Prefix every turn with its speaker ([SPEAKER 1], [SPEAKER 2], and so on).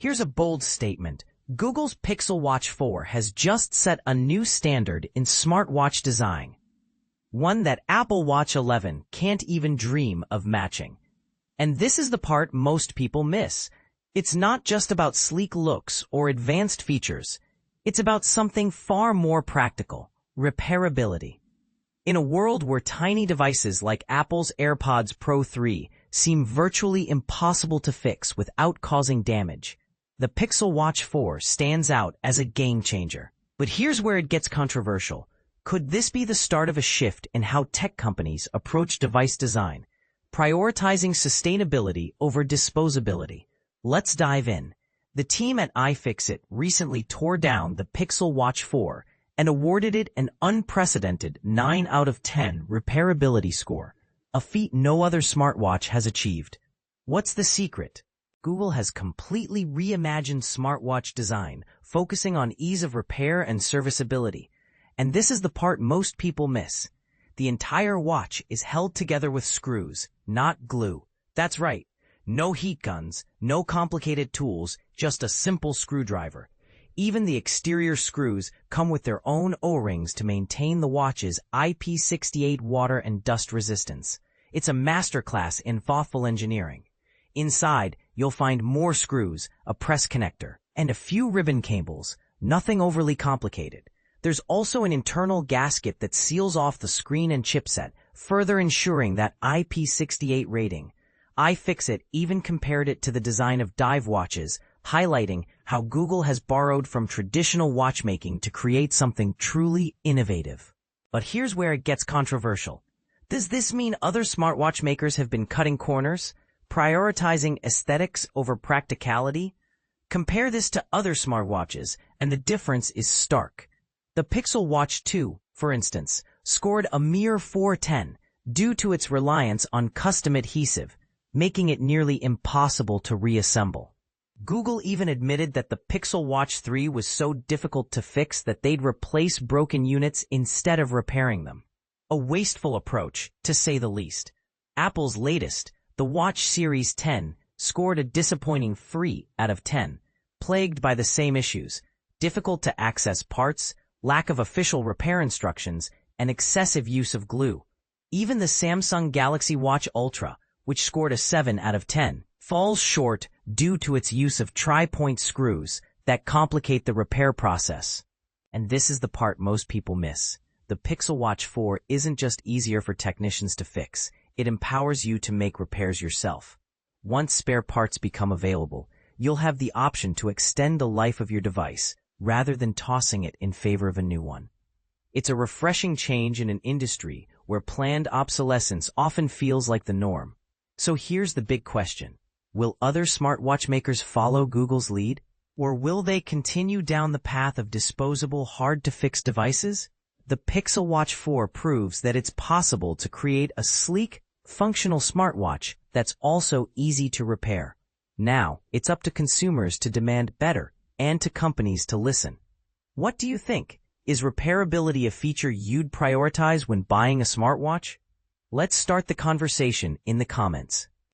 [SPEAKER 1] Here's a bold statement. Google's Pixel Watch 4 has just set a new standard in smartwatch design, one that Apple Watch 11 can't even dream of matching. And this is the part most people miss. It's not just about sleek looks or advanced features. It's about something far more practical: repairability. In a world where tiny devices like Apple's AirPods Pro 3 seem virtually impossible to fix without causing damage, the Pixel Watch 4 stands out as a game-changer. But here's where it gets controversial. Could this be the start of a shift in how tech companies approach device design, prioritizing sustainability over disposability? Let's dive in. The team at iFixit recently tore down the Pixel Watch 4 and awarded it an unprecedented 9 out of 10 repairability score, a feat no other smartwatch has achieved. What's the secret? Google has completely reimagined smartwatch design, focusing on ease of repair and serviceability. And this is the part most people miss. The entire watch is held together with screws, not glue. That's right. No heat guns, no complicated tools, just a simple screwdriver. Even the exterior screws come with their own O-rings to maintain the watch's IP68 water and dust resistance. It's a masterclass in thoughtful engineering. Inside, you'll find more screws, a press connector, and a few ribbon cables, nothing overly complicated. There's also an internal gasket that seals off the screen and chipset, further ensuring that IP68 rating. iFixit even compared it to the design of dive watches, highlighting how Google has borrowed from traditional watchmaking to create something truly innovative. But here's where it gets controversial. Does this mean other smartwatch makers have been cutting corners, prioritizing aesthetics over practicality? Compare this to other smartwatches, and the difference is stark. The Pixel Watch 2, for instance, scored a mere 410 due to its reliance on custom adhesive, making it nearly impossible to reassemble. Google even admitted that the Pixel Watch 3 was so difficult to fix that they'd replace broken units instead of repairing them. A wasteful approach, to say the least. Apple's latest, the Watch Series 10, scored a disappointing 3 out of 10, plagued by the same issues: difficult to access parts, lack of official repair instructions, and excessive use of glue. Even the Samsung Galaxy Watch Ultra, which scored a 7 out of 10, falls short due to its use of tri-point screws that complicate the repair process. And this is the part most people miss. The Pixel Watch 4 isn't just easier for technicians to fix, it empowers you to make repairs yourself. Once spare parts become available, you'll have the option to extend the life of your device rather than tossing it in favor of a new one. It's a refreshing change in an industry where planned obsolescence often feels like the norm. So here's the big question. Will other smartwatch makers follow Google's lead? Or will they continue down the path of disposable, hard-to-fix devices? The Pixel Watch 4 proves that it's possible to create a sleek, functional smartwatch that's also easy to repair. Now, it's up to consumers to demand better and to companies to listen. What do you think? Is repairability a feature you'd prioritize when buying a smartwatch? Let's start the conversation in the comments.